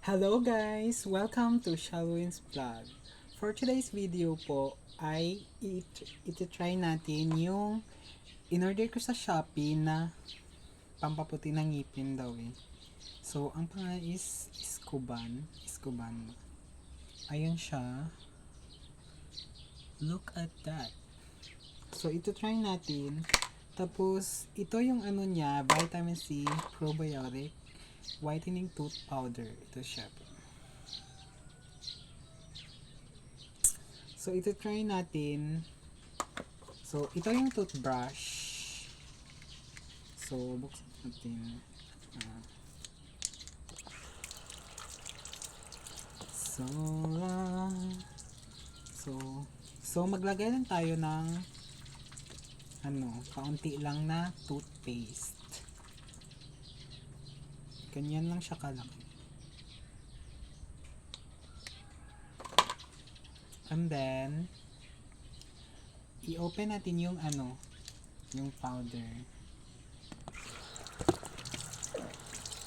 Hello guys! Welcome to Shalwin's Vlog. For today's video po ay iti-try natin yung in-order ko sa Shopee na pampaputi ng ngipin daw eh. So, ang pangalan is Iskuban. Ayun siya. Look at that. So, ito-try natin. Tapos, ito yung ano niya, vitamin C, probiotic, whitening tooth powder. Ito siya po. So, ito try natin. So, ito yung toothbrush. So, buksan natin. Uh, so, uh, so, so, maglagay lang tayo ng kaunti lang na toothpaste. Ganyan lang siya kalaki. And then, i-open natin yung yung powder.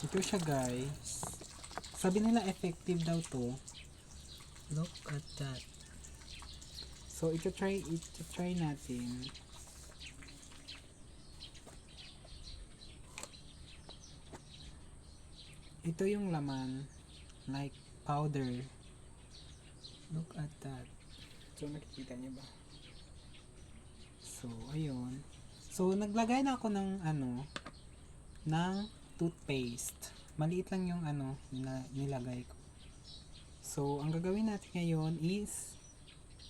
Ito siya guys. Sabi nila effective daw to. Look at that. So, ito try natin. Ito yung laman. Like powder. Look at that. So, nakikita niyo ba? So, ayun. So, naglagay na ako ng ng toothpaste. Maliit lang yung nilagay ko. So, ang gagawin natin ngayon is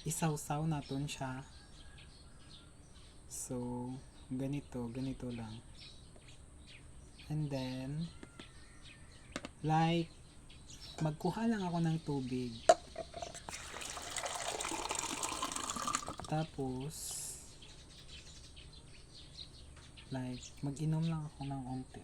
isawsaw natin siya. So, ganito lang. And then, like, magkuha lang ako ng tubig. Tapos, like, mag-inom lang ako ng onti.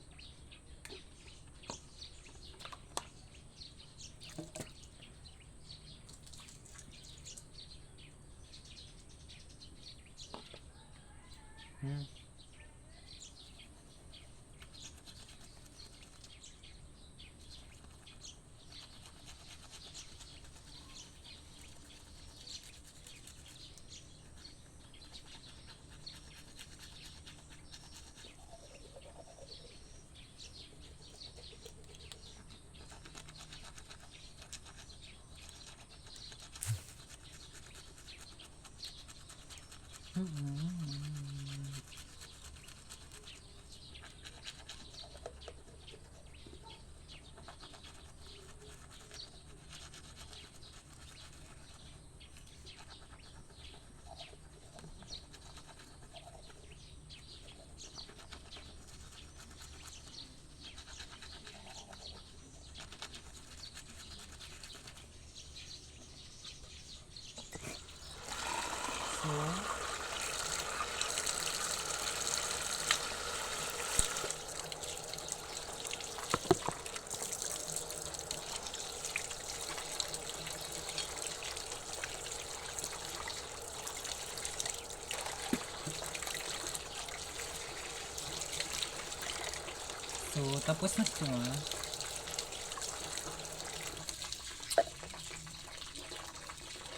So, tapos na siya.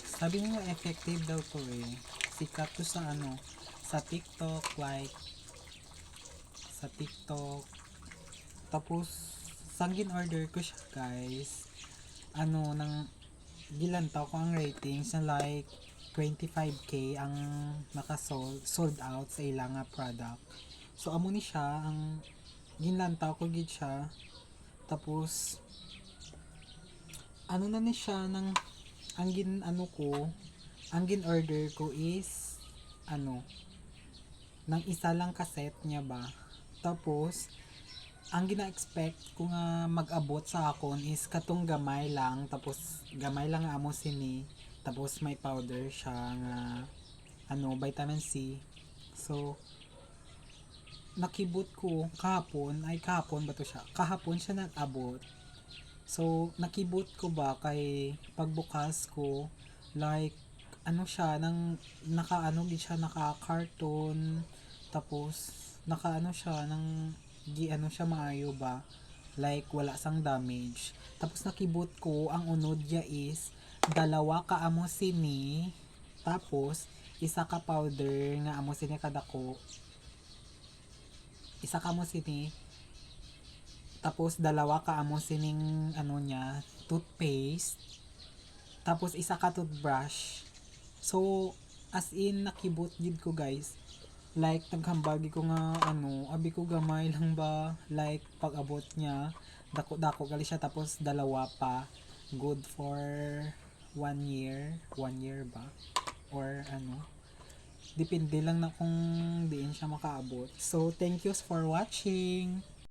Sabi nila effective daw to eh. Sikat to sa sa TikTok, like sa TikTok. Tapos sanggin order ko siya guys. Nang gilantaw ko ang ratings na like 25k ang sold out sa ilang product. So amo ni siya ang ginlantaw ko gid siya. Tapos na ni siya ng ang gin order ko is ng isa lang kaset niya ba. Tapos ang gina-expect ko nga mag-abot sa akon is katong gamay lang, tapos gamay lang nga amo sini, tapos may powder siya nga vitamin C. So nakibot ko kahapon ba to siya, kahapon siya nag-abot. So nakibot ko ba kay pagbukas ko, like siya nang gid siya naka carton, tapos siya nang siya maayo ba. like wala sang damage. Tapos nakibot ko ang unod ya is dalawa ka amo sini, tapos isa ka powder nga amo sini kadako, isa ka amo sini, tapos dalawa ka amo sining ano niya toothpaste, tapos isa ka toothbrush. So as in nakibot gid ko guys, like naghambagi ko nga ano, abi ko gamay lang ba, like pag abot niya dako gali siya, tapos dalawa pa, good for 1 year ba, or ano, depende lang na kung diin siya makaabot. So thank you for watching.